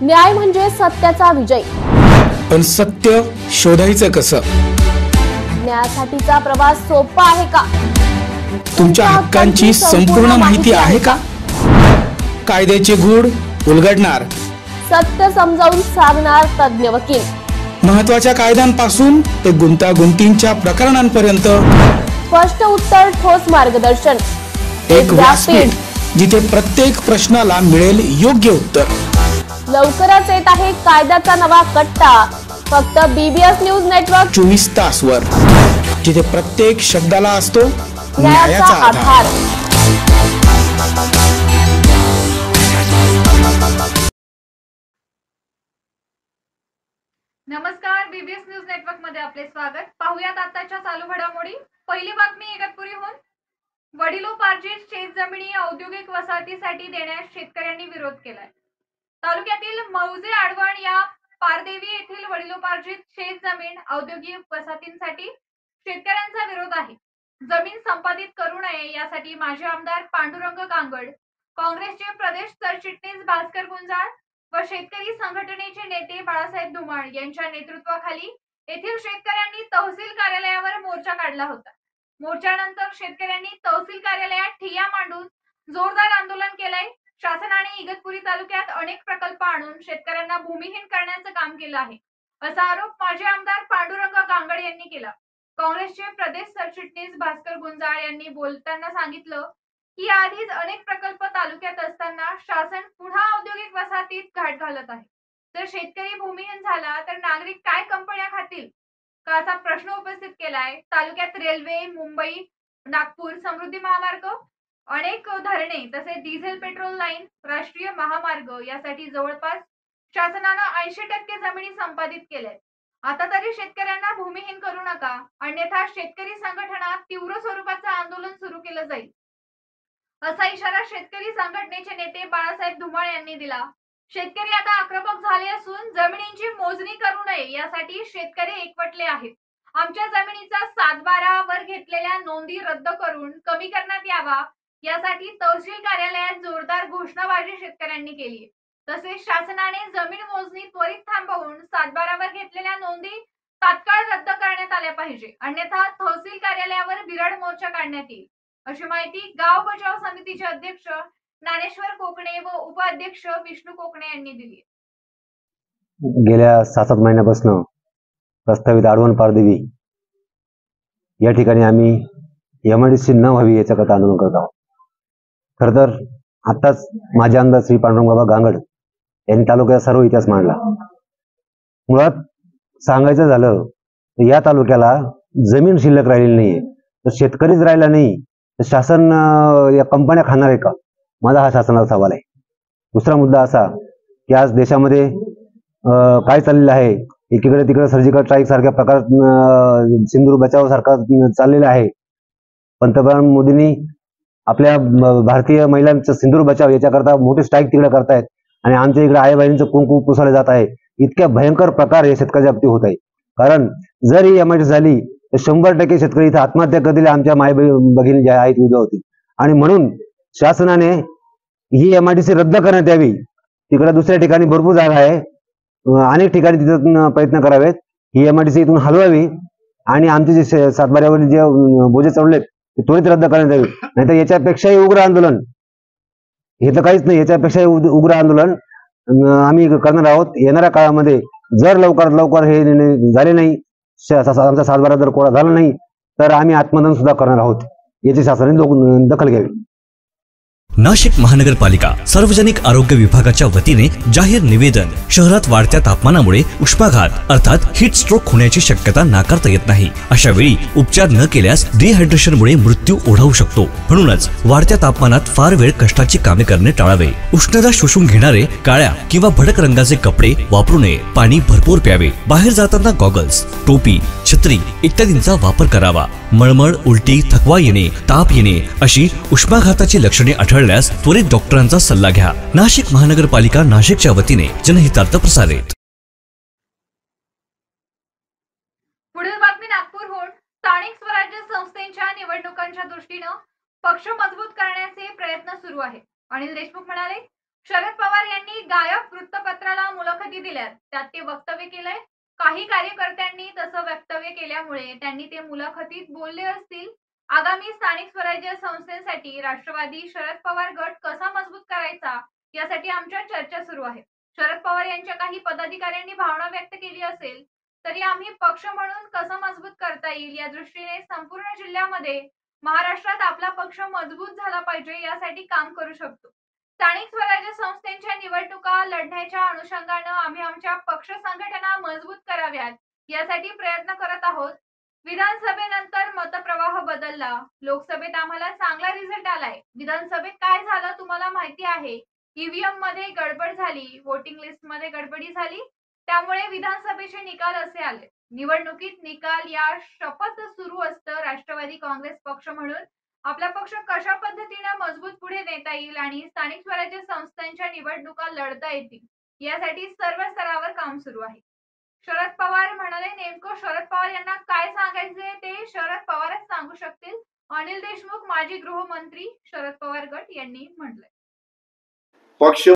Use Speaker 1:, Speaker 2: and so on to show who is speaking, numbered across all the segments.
Speaker 1: न्याय म्हणजे सत्याचा विजय.
Speaker 2: पण सत्य शोधायचं कसं?
Speaker 1: न्यायासाठीचा प्रवास सोपा आहे का?
Speaker 2: तुमच्या हक्कांची संपूर्ण माहिती आहे का? कायद्याचे गूढ उलगडणार,
Speaker 1: सत्य समजावून सांगणार तज्ञ वकील.
Speaker 2: महत्त्वाच्या कायद्यांपासून ते गुंतागुंतींच्या प्रकरणांपर्यंत
Speaker 1: स्पष्ट उत्तर, ठोस मार्गदर्शन.
Speaker 2: एक व्यासपीठ जिथे प्रत्येक प्रश्नाला मिळेल योग्य उत्तर.
Speaker 1: लवकरच येत आहे कायद्याचा नवा कट्टा, फक्त BBS न्यूज नेटवर्क
Speaker 2: 24 तासवर, जिथे प्रत्येक शब्दाला असतो
Speaker 1: न्यायाचा आधार.
Speaker 3: नमस्कार, BBS न्यूज नेटवर्क मध्ये आपले स्वागत. पाहूयात आताच्या चालू घडामोडी. पहिली बातमी इगतपुरीहून. वडिलोपार्जित शेतजमिनी औद्योगिक वसाहतीसाठी देण्यास शेतकऱ्यांनी विरोध केलाय. तालुक्यातील मौजे आडवण या पारदेवी येथील वडिलोपार्जित शेतजमीन औद्योगिक वसाहतींसाठी शेतकऱ्यांचा विरोध आहे. जमीन संपादित करू नये यासाठी माजी आमदार पांडुरंग कांगड, काँग्रेसचे प्रदेश सरचिटणीस भास्कर गुंजाळ व शेतकरी संघटनेचे नेते बाळासाहेब धुमाळ यांच्या नेतृत्वाखाली येथील शेतकऱ्यांनी तहसील कार्यालयावर मोर्चा काढला होता. मोर्चानंतर शेतकऱ्यांनी तहसील कार्यालयात ठिय्या मांडून जोरदार आंदोलन केलंय. शासनाने इगतपुरी तालुक्यात अनेक प्रकल्प आणून शेतकऱ्यांना भूमिहीन करण्याचं काम केलं आहे, असा आरोप माजी आमदार पांडुरंग कांगड यांनी केला. काँग्रेसचे प्रदेश सरचिटणीस भास्कर गुंजाळ यांनी बोलताना सांगितलं की आधीच अनेक प्रकल्प तालुक्यात असताना शासन पुन्हा औद्योगिक वसाहतीत घाट घालत आहे. जर शेतकरी भूमिहीन झाला तर नागरिक काय कंपन्या खातील का, असा प्रश्न उपस्थित केलाय. तालुक्यात रेल्वे, मुंबई नागपूर समृद्धी महामार्ग, अनेक धरणे तसेच डिझेल पेट्रोल लाईन, राष्ट्रीय महामार्ग यासाठी जवळपास शासनानं 80% जमिनी संपादित केल्यात. आता तरी शेतकऱ्यांना भूमिहीन करू नका, अन्यथा शेतकरी संघटना तीव्र स्वरूपाचं आंदोलन सुरू केलं जाईल, असा इशारा शेतकरी संघटनेचे नेते बाळासाहेब धुमाळ यांनी दिला. शेतकरी आता आक्रमक झाले असून जमिनींची मोजणी करू नये यासाठी शेतकरी एकवटले आहेत. आमच्या जमिनीचा 7/12 वर घेतलेल्या नोंदी रद्द करून कमी करण्यात यावा यासाठी तहसील कार्यालयात जोरदार घोषणाबाजी शेतकऱ्यांनी केली. तसेच शासनाने जमीन मोजणी त्वरित थांबवून 7/12 वर घेतलेल्या नोंदी तात्काळ रद्द करण्यात आल्या पाहिजे, अन्यथा तहसील कार्यालयावर बिराड मोर्चा काढण्यात येईल, अशी माहिती गाव बचाव समितीचे अध्यक्ष ज्ञानेश्वर कोकणे व उपाध्यक्ष विष्णू कोकणे यांनी दिली.
Speaker 4: गेल्या 7-8 महिन्यापासून प्रस्तावित आडवण पारदेवी या ठिकाणी आम्ही MIDC न व्हावी याच्याकरता आंदोलन करत आहोत. खरं तर आत्ताच माझे आमदार श्री पांडुरंगबाबा गांगड यांनी तालुक्याचा सर्व इतिहास मांडला. मुळात सांगायचं झालं तर या तालुक्याला जमीन शिल्लक राहिलेली नाहीये, तर शेतकरीच राहिला नाही तर शासन या कंपन्या खाणार आहे का, माझा हा शासनाचा सवाल आहे. दुसरा मुद्दा असा की आज देशामध्ये काय चाललेलं आहे, एकीकडे तिकडे सर्जिकल स्ट्राईक सारख्या प्रकार, सिंधूर बचाव सारखा चाललेला आहे. पंतप्रधान मोदींनी आपल्या भारतीय महिलांचं सिंधूर बचाव याच्याकरता मोठे स्ट्राईक तिकडे करतायत आणि आमच्या इकडे आई बहिणींचं कुंकू पुसवलं जात आहे. इतक्या भयंकर प्रकार हे शेतकऱ्याच्या बाबतीत होत आहे. कारण जर ही MIDC झाली तर 100% शेतकरी इथं आत्महत्या करतील, आमच्या माय भगिनी ज्या आहेत उद्या होतील. आणि म्हणून शासनाने ही MIDC रद्द करण्यात यावी. तिकडे दुसऱ्या ठिकाणी भरपूर जागा आहे, अनेक ठिकाणी तिथं प्रयत्न करावेत. ही MIDC इथून हलवावी आणि आमचे जे 7/12वरील जे बोजे चढलेत ते त्वरित रद्द करण्यात यावे. नाहीतर याच्यापेक्षाही उग्र आंदोलन, हे तर काहीच नाही, याच्यापेक्षाही उग्र आंदोलन आम्ही करणार आहोत येणाऱ्या काळामध्ये. जर लवकरात लवकर हे झाले नाही, आमचा 7/12 जर कोरा झाला नाही तर आम्ही आत्मदहन सुद्धा करणार आहोत. याची शासनाने दखल घ्यावी.
Speaker 5: नाशिक महानगरपालिका सार्वजनिक आरोग्य विभागाच्या वतीने जाहीर निवेदन. शहरात वाढत्या तापमानामुळे उष्माघात अर्थात हीट स्ट्रोक होण्याची शक्यता नाकारता येत नाही. अशा वेळी उपचार न केल्यास डिहायड्रेशनमुळे मृत्यू ओढावू शकतो. म्हणूनच वाढत्या तापमानात फार वेळ कष्टाची कामे करणे टाळावे. उष्णता शोषून घेणारे काळ्या किंवा भडक रंगाचे कपडे वापरू नये. पाणी भरपूर प्यावे. बाहेर जाताना गॉगल्स, टोपी, छत्री इत्यादींचा वापर करावा. मळमळ, उलटी, थकवा येणे, ताप येणे अशी उष्माघाताची लक्षणे आढळल्यास त्वरित डॉक्टरांचा सल्ला घ्या. नाशिक महानगरपालिका नाशिकच्या वतीने जनहितार्थ प्रसारित.
Speaker 3: पुढील बातमी नागपूरहून. स्थानिक स्वराज्य संस्थेच्या निवडणुकांच्या दृष्टीने पक्ष मजबूत करण्याचे प्रयत्न सुरू आहेत. अनिल देशमुख म्हणाले, शरद पवार यांनी गायब वृत्तपत्राला मुलाखती दिल्यात, त्यात ते वक्तव्य केलंय. काही कार्यकर्त्यांनी तसं वक्तव्य केल्यामुळे त्यांनी ते मुलाखतीत बोलले असतील. आगामी स्थानिक स्वराज्य संस्थेसाठी राष्ट्रवादी शरद पवार गट कसा मजबूत करायचा यासाठी आमच्या चर्चा सुरू आहे. शरद पवार यांच्या काही पदाधिकाऱ्यांनी भावना व्यक्त केली असेल तरी आम्ही पक्ष म्हणून कसं मजबूत करता येईल या दृष्टीने संपूर्ण जिल्ह्यामध्ये महाराष्ट्रात आपला पक्ष मजबूत झाला पाहिजे यासाठी काम करू शकतो. स्थानिक स्वराज्य संस्थांच्या निवडणुका लढण्याच्या अनुषंगानं आम्ही आमच्या पक्ष संघटना मजबूत कराव्यात यासाठी प्रयत्न करत आहोत. विधानसभेनंतर मतप्रवाह बदलला, लोकसभेत आम्हाला चांगला रिझल्ट आलाय. विधानसभेत काय झालं तुम्हाला माहिती आहे. ईव्हीएम मध्ये गडबड झाली, वोटिंग लिस्ट मध्ये गडबडी झाली, त्यामुळे विधानसभेचे निकाल असे आले. निवडणुकीत निकाल या शपथ सुरू असतं. राष्ट्रवादी काँग्रेस पक्ष म्हणून आपला पक्ष कशा पद्धतीने मजबूत पुढे नेता येईल आणि स्थानिक स्वराज्य संस्थांच्या निवडणुका लढता येतील यासाठी सर्व स्तरावर काम सुरू आहे. शरद पवार म्हणाले, नेमकं शरद पवार यांना काय सांगायचे ते शरद पवारच सांगू शकतील. अनिल देशमुख माजी गृहमंत्री शरद पवार गट यांनी म्हटलंय.
Speaker 6: पक्ष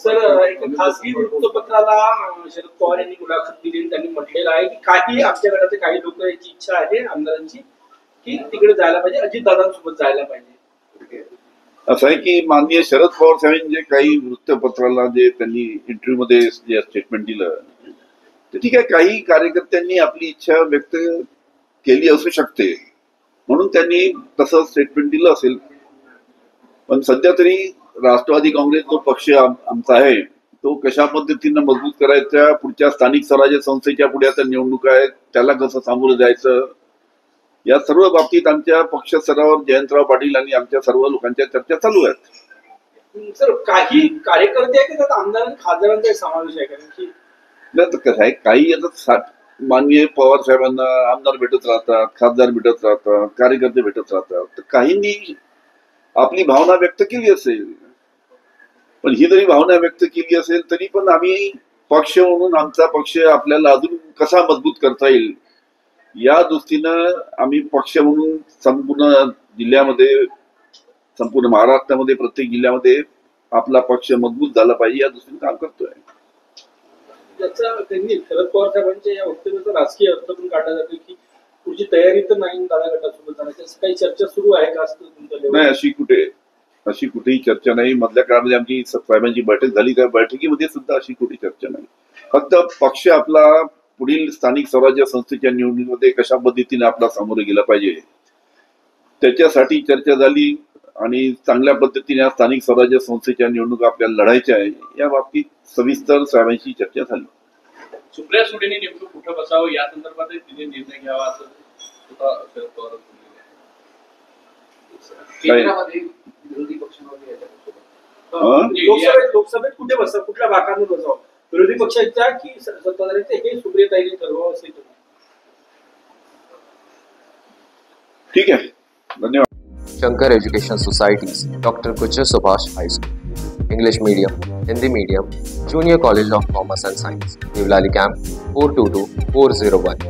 Speaker 7: सर, एक खासगी वृत्तपत्राला शरद पवार यांनी मुलाखत दिली. त्यांनी म्हटलेलं आहे की काही आमच्या गटाचे काही लोक याची इच्छा आहे आमदारांची की तिकडे जायला पाहिजे, अजितदादांसोबत जायला पाहिजे.
Speaker 6: असं आहे की माननीय शरद पवार साहेबांनी जे काही वृत्तपत्राला जे त्यांनी इंटरव्ह्यू मध्ये जे स्टेटमेंट दिलं ते ठीक आहे. काही कार्यकर्त्यांनी आपली इच्छा व्यक्त केली असू शकते म्हणून त्यांनी तसं स्टेटमेंट दिलं असेल. पण सध्या तरी राष्ट्रवादी काँग्रेस जो पक्ष आमचा आहे तो कशा पद्धतीनं मजबूत करायचा, पुढच्या स्थानिक स्वराज्य संस्थेच्या पुढे आता निवडणूक आहे त्याला कसं सामोरं जायचं या सर्व बाबतीत आमच्या पक्ष स्तरावर जयंतराव पाटील आणि आमच्या सर्व लोकांच्या चर्चा चालू आहेत.
Speaker 7: सर, काही कार्यकर्ते आहे की त्यात आमदार आणि खासदारांचा समावेश आहे, कारण की
Speaker 6: कसं आहे काही आता माननीय पवार साहेबांना आमदार भेटत राहतात, खासदार भेटत राहतात, कार्यकर्ते भेटत राहतात. तर काहींनी आपली भावना व्यक्त केली असेल, पण ही जरी भावना व्यक्त केली असेल तरी पण आम्ही पक्ष म्हणून आमचा पक्ष आपल्याला अजून कसा मजबूत करता येईल या दृष्टीनं आम्ही पक्ष म्हणून संपूर्ण जिल्ह्यामध्ये, संपूर्ण महाराष्ट्रामध्ये प्रत्येक जिल्ह्यामध्ये आपला पक्ष मजबूत झाला पाहिजे या दृष्टीने काम करतोय.
Speaker 7: याचा त्यांनी शरद पवार साहेबांच्या या वक्तव्याचा राजकीय अर्थ पण काढला जातो की पुढची तयारी तर नाही दादा गटासोबत जाण्याची, असं काही चर्चा सुरू आहे का?
Speaker 6: नाही, अशी कुठेही चर्चा नाही. मधल्या काळामध्ये आमची साहेबांची बैठक झाली, त्या बैठकीमध्ये सुद्धा अशी कुठे चर्चा नाही. फक्त पक्ष आपला पुढील स्थानिक स्वराज्य संस्थेच्या निवडणुकीमध्ये कशा पद्धतीने आपला सामोरे गेला पाहिजे त्याच्यासाठी चर्चा झाली आणि चांगल्या पद्धतीने स्थानिक स्वराज्य संस्थेच्या निवडणुका आपल्याला लढायच्या आहे या बाबतीत सविस्तर साहेबांशी चर्चा झाली.
Speaker 7: सुप्रिया सुळेंनी नेमकं कुठं बसावं या संदर्भात तिने निर्णय घ्यावा असं शरद पवार विरोधी पक्षांमध्ये लोकसभेत कुठे बसा, कुठल्या भागांवर बसावं, विरोधी पक्षाच्या की सत्ताधाऱ्यांचे, हे सुप्रियाताईंनी ठरवावं असेल.
Speaker 6: ठीक आहे, धन्यवाद.
Speaker 8: Shankar Education Societies, Dr. Kuchar Subhash High School, English Medium, Hindi Medium, Junior College of Commerce and Science, Nivlali Camp, 422401.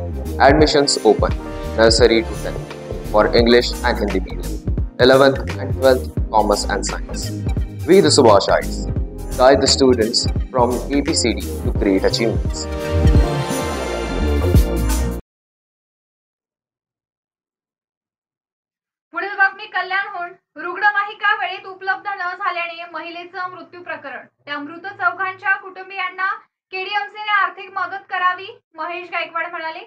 Speaker 8: Admissions open, Nursery to 10th, for English and Hindi Medium, 11th and 12th Commerce and Science. We the Subhashites guide the students from ABCD to great achievements.
Speaker 3: पुढील बातमी कल्याणहून. रुग्णवाहिका वेळेत उपलब्ध न झाल्याने महिलेचं मृत्यू प्रकरण. त्या मृत चौघांच्या कुटुंबियांना केडीएमसीने आर्थिक मदत करावी, महेश गायकवाड म्हणाले.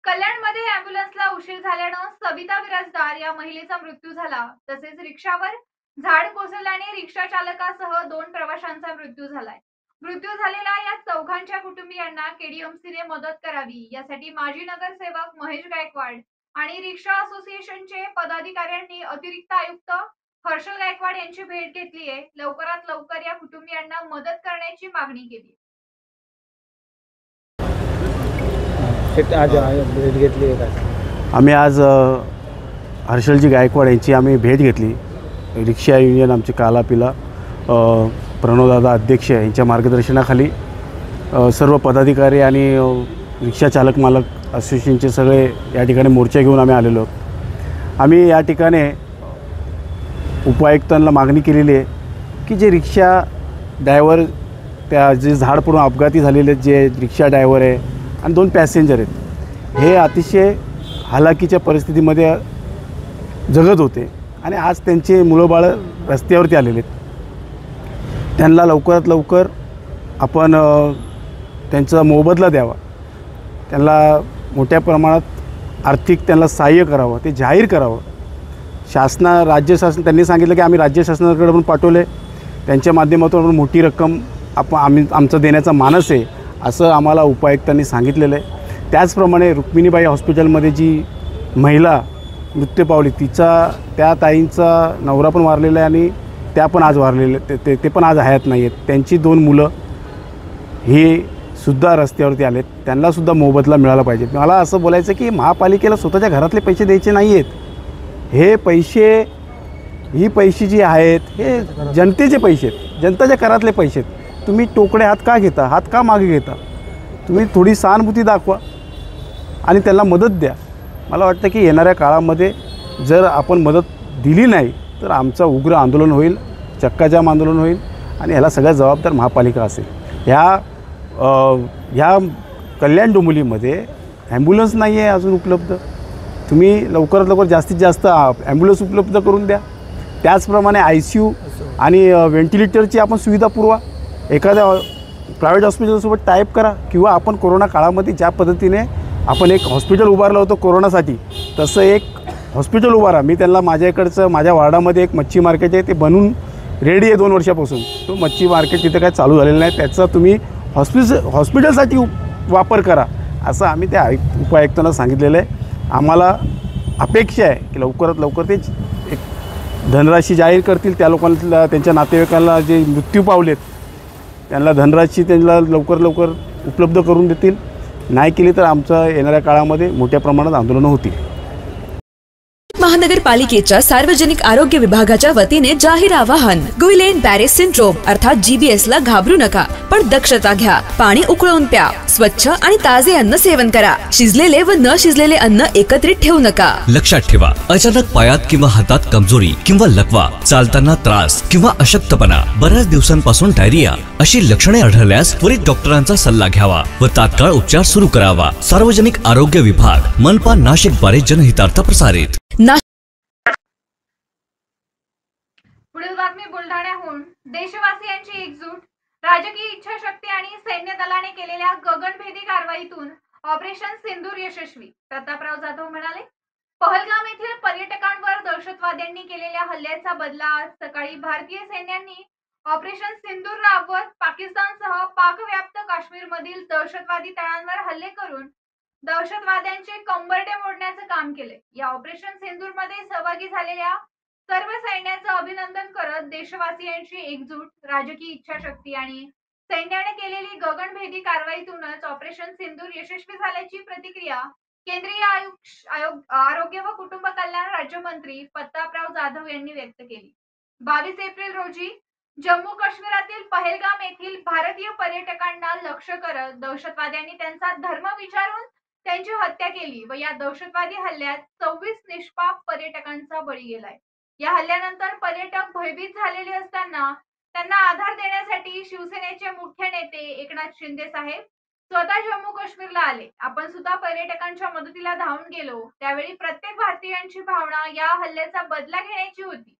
Speaker 3: कल्याणमध्ये अँब्युलन्सला उशीर झाल्यानं सविता विराजदार या महिलेचा मृत्यू झाला. तसेच रिक्षावर झाड कोसळल्याने रिक्षा चालकासह 2 प्रवाशांचा मृत्यू झालाय. मृत्यू झालेल्या या चौघांच्या कुटुंबियांना केडीएमसीने मदत करावी यासाठी माजी नगरसेवक महेश गायकवाड आणि रिक्षा असोसिएशनचे पदाधिकाऱ्यांनी अतिरिक्त आयुक्त हर्षल गायकवाड यांची भेट घेतली आहे. लवकरात लवकर या कुटुंबियांना मदत करण्याची मागणी केली.
Speaker 9: आम्ही आज हर्षलजी गायकवाड यांची आम्ही भेट घेतली. रिक्षा युनियन आमचे कालापिला प्रणवदादा अध्यक्ष यांच्या मार्गदर्शनाखाली सर्व पदाधिकारी आणि रिक्षा चालक मालक असोसिएशनचे सगळे या ठिकाणी मोर्चा घेऊन आम्ही आलेलो आहोत. आम्ही या ठिकाणी उपायुक्तांना मागणी केलेली आहे की जे रिक्षा ड्रायव्हर त्या जे झाड पडून अपघाती झालेले जे रिक्षा ड्रायव्हर आहे आणि 2 पॅसेंजर आहेत, हे अतिशय हालाकीच्या परिस्थितीमध्ये जगत होते आणि आज त्यांचे मुलं-बाळं रस्त्यावरती आलेले आहेत. त्यांना लवकरात लवकर आपण त्यांचा मोबदला द्यावा, त्यांना मोठ्या प्रमाणात आर्थिक त्यांना सहाय्य करावं, ते जाहीर करावं. राज्य शासन त्यांनी सांगितलं की आम्ही राज्य शासनाकडे पण पाठवले, त्यांच्या माध्यमातून आपण मोठी रक्कम आमचं देण्याचा मानस आहे असं आम्हाला उपायुक्तांनी सांगितलेलं आहे. त्याचप्रमाणे रुक्मिणीबाई हॉस्पिटलमध्ये जी महिला मृत्यू पावली, त्या ताईंचा नवरा पण वारलेला आहे आणि त्या पण आज वारलेले, ते पण आज हयात नाही आहेत. त्यांची 2 मुलं ही सुद्धा रस्त्यावरती आलेत, त्यांनासुद्धा मोबदला मिळाला पाहिजे. मला असं बोलायचं की महापालिकेला स्वतःच्या घरातले पैसे द्यायचे नाही आहेत. ही पैसे जी आहेत हे जनतेचे पैसे आहेत, जनताच्या करातले पैसे आहेत. तुम्ही टोकडे हात का घेता, हात का मागे घेता? तुम्ही थोडी सहानुभूती दाखवा आणि त्यांना मदत द्या. मला वाटतं की येणाऱ्या काळामध्ये जर आपण मदत दिली नाही तर आमचं उग्र आंदोलन होईल, चक्काजाम आंदोलन होईल आणि ह्याला सगळ्यात जबाबदार महापालिका असेल. ह्या कल्याण डोंबिवलीमध्ये ॲम्ब्युलन्स नाही आहे अजून उपलब्ध. तुम्ही लवकरात लवकर जास्तीत जास्त ॲम्ब्युलन्स उपलब्ध करून द्या. त्याचप्रमाणे ICU आणि व्हेंटिलेटरची आपण सुविधा पुरवा. एखाद्या प्रायव्हेट हॉस्पिटलसोबत टाईप करा किंवा आपण कोरोना काळामध्ये ज्या पद्धतीने आपण एक हॉस्पिटल उभारलं होतं कोरोनासाठी, तसं एक हॉस्पिटल उभारा. मी त्यांना माझ्या वार्डामध्ये एक मच्छी मार्केट आहे, ते बनवून रेडी आहे 2 वर्षापासून. तो मच्छी मार्केट तिथे काय चालू झालेलं नाही, त्याचा तुम्ही हॉस्पिटलसाठी वापर करा असं आम्ही त्या उपायुक्तांना सांगितलेलं आहे. आम्हाला अपेक्षा आहे की लवकरात लवकर ते एक धनराशी जाहीर करतील. त्या लोकांना, त्यांच्या नातेवाईकांना जे मृत्यू पावलेत त्यांना धनराशी त्यांना लवकर उपलब्ध करून देतील. नाही केली तर आमच्या येणाऱ्या काळामध्ये मोठ्या प्रमाणात आंदोलनं होतील.
Speaker 10: महानगरपालिकेच्या सार्वजनिक आरोग्य विभागाच्या वतीने जाहीर आवाहन. गुइलेन बॅरे सिंड्रोम अर्थात GBS ला घाबरू नका, पण दक्षता घ्या. पाणी उकळून प्या. स्वच्छ आणि ताजे अन्न सेवन करा. शिजलेले व न शिजलेले अन्न एकत्रित ठेवू नका.
Speaker 5: लक्षात ठेवा, अचानक पायात किंवा हातात कमजोरी किंवा लकवा, चालताना त्रास किंवा अशक्तपणा, बऱ्याच दिवसांपासून डायरिया अशी लक्षणे आढळल्यास त्वरित डॉक्टरांचा सल्ला घ्यावा व तात्काळ उपचार सुरू करावा. सार्वजनिक आरोग्य विभाग, मनपा नाशिक द्वारे जनहितार्थ प्रसारित.
Speaker 3: पुढील बातमी बुलढाण्याहून. देशवासियांची एकजूट, राजकीय इच्छाशक्ती आणि सैन्य दलाने केलेल्या गगनभेदी कारवाईतून ऑपरेशन सिंदूर यशस्वी. प्रतापराव जाधव म्हणाले, पहलगाम येथील पर्यटकांवर दहशतवाद्यांनी केलेल्या हल्ल्याचा बदला आज सकाळी भारतीय सैन्याने ऑपरेशन सिंदूर राबवत पाकिस्तानसह पाकव्याप्त काश्मीरमधील दहशतवादी तळांवर हल्ले करून दहशतवाद्यांचे कंबरडे मोडण्याचं काम केले. या ऑपरेशन सिंदूर मध्ये सहभागी झालेल्या सर्व सैन्याचं अभिनंदन करत देशवासियांची एकजूट, राजकीय इच्छाशक्ती आणि सैन्याने केलेली गगनभेदी कारवाईतूनच ऑपरेशन सिंदूर यशस्वी झाल्याची प्रतिक्रिया केंद्रीय आरोग्य व कुटुंब कल्याण राज्यमंत्री प्रतापराव जाधव यांनी व्यक्त केली. 22 एप्रिल रोजी जम्मू काश्मीरातील पहलगाम येथील भारतीय पर्यटकांना लक्ष्य करत दहशतवाद्यांनी त्यांचा धर्म विचारून त्यांची हत्या केली व या दहशतवादी हल्ल्यात 26 निष्पाप पर्यटकांचा बळी गेलाय. या हल्ल्यानंतर पर्यटक भयभीत झालेले असताना त्यांना आधार देण्यासाठी शिवसेनेचे मुख्य नेते एकनाथ शिंदे साहेब स्वतः जम्मू काश्मीरला आले. आपण सुद्धा पर्यटकांच्या मदतीला धावून गेलो. त्यावेळी प्रत्येक भारतीयांची भावना या हल्ल्याचा बदला घेण्याची होती.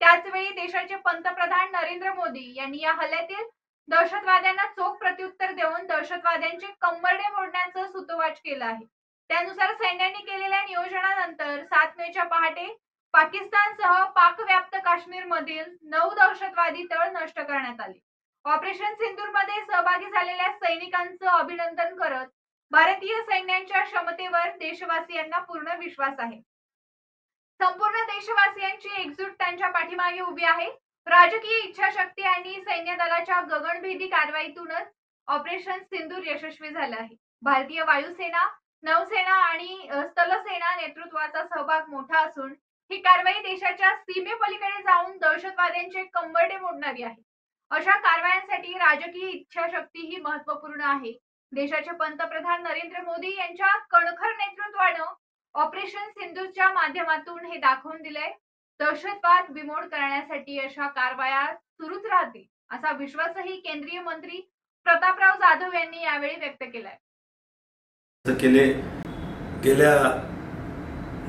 Speaker 3: त्याच वेळी देशाचे पंतप्रधान नरेंद्र मोदी यांनी या हल्ल्यातील दहशतवाद्यांना चोख प्रत्युत्तर देऊन दहशतवाद्यांचे कंबरडे मोडण्याचं सूतोवाच केलं आहे. त्यानुसार सैन्याने केलेल्या नियोजनानंतर 7 मेच्या पहाटे पाकिस्तानसह पाकव्याप्त काश्मीर मधील 9 दहशतवादी तळ नष्ट करण्यात आले. ऑपरेशन सिंदूर मध्ये सहभागी झालेल्या सैनिकांचं अभिनंदन करत भारतीय सैन्याच्या क्षमतेवर देशवासियांना पूर्ण विश्वास आहे. संपूर्ण देशवासियांची एकजूट त्यांच्या पाठीमागे उभी आहे. राजकीय इच्छाशक्ती आणि सैन्य दलाच्या गगनभेदी कारवाईतूनच ऑपरेशन सिंदूर यशस्वी झालं आहे. भारतीय वायुसेना, नौसेना आणि स्थलसेना नेतृत्वाचा सहभाग मोठा असून ही कारवाई देशाच्या सीमेपलीकडे जाऊन दहशतवाद्यांचे कंबरडे मोडणारी आहे. अशा कारवायांसाठी राजकीय इच्छाशक्ती ही महत्त्वपूर्ण आहे. देशाचे पंतप्रधान नरेंद्र मोदी यांच्या कणखर नेतृत्वानं ऑपरेशन सिंदूरच्या माध्यमातून हे दाखवून दिलंय. दहशतवाद बिमोड करण्यासाठी अशा कारवाया सुरूच राहतील असा विश्वासही केंद्रीय मंत्री प्रतापराव जाधव यांनी यावेळी व्यक्त केलाय.
Speaker 11: गेल्या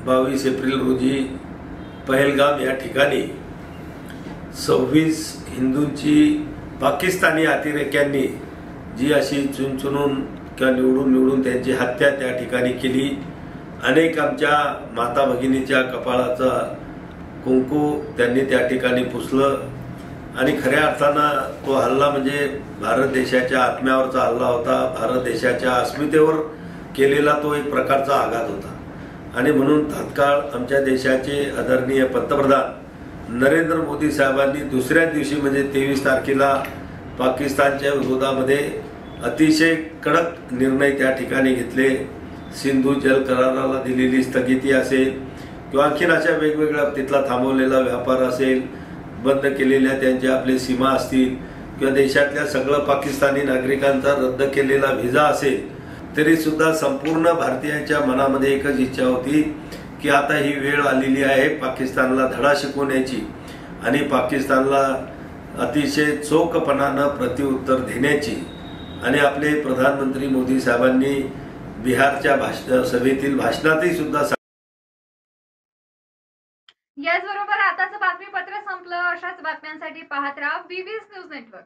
Speaker 11: 22 एप्रिल रोजी पहलगाम या ठिकाणी 26 हिंदूंची पाकिस्तानी अतिरेक्यांनी जी अशी चुनचुनून किंवा निवडून त्यांची हत्या त्या ठिकाणी केली. अनेक आमच्या माता भगिनीच्या कपाळाचा कुंकू त्यांनी त्या ठिकाणी पुसलं आणि खऱ्या अर्थानं तो हल्ला म्हणजे भारत देशाच्या आत्म्यावरचा हल्ला होता. भारत देशाच्या अस्मितेवर केलेला तो एक प्रकारचा आघात होता आणि म्हणून तात्काळ आमच्या देशाचे आदरणीय पंतप्रधान नरेंद्र मोदी साहेबांनी दुसऱ्या दिवशी म्हणजे 23 तारखेला पाकिस्तानच्या विरोधामध्ये अतिशय कडक निर्णय त्या ठिकाणी घेतले. सिंधू जल कराराला दिलेली स्थगिती असेल किंवा आणखीन अशा वेगवेगळ्या तिथला थांबवलेला व्यापार असेल, बंद केलेल्या त्यांच्या आपले सीमा असतील किंवा देशातल्या सगळं पाकिस्तानी नागरिकांचा रद्द केलेला व्हिसा असेल, तरी सुद्धा संपूर्ण भारतीयांच्या मनामध्ये एकच इच्छा होती की आता ही वेळ आलेली आहे पाकिस्तानला धडा शिकवण्याची आणि पाकिस्तानला अतिशय चोखपणानं प्रत्युत्तर देण्याची. आणि आपले प्रधानमंत्री मोदी साहेबांनी बिहारच्या सभेतील भाषणातही सुद्धा.
Speaker 3: याचबरोबर आताचं बातमीपत्र संपलं. अशाच बातम्यांसाठी पाहत राहा BBS न्यूज नेटवर्क.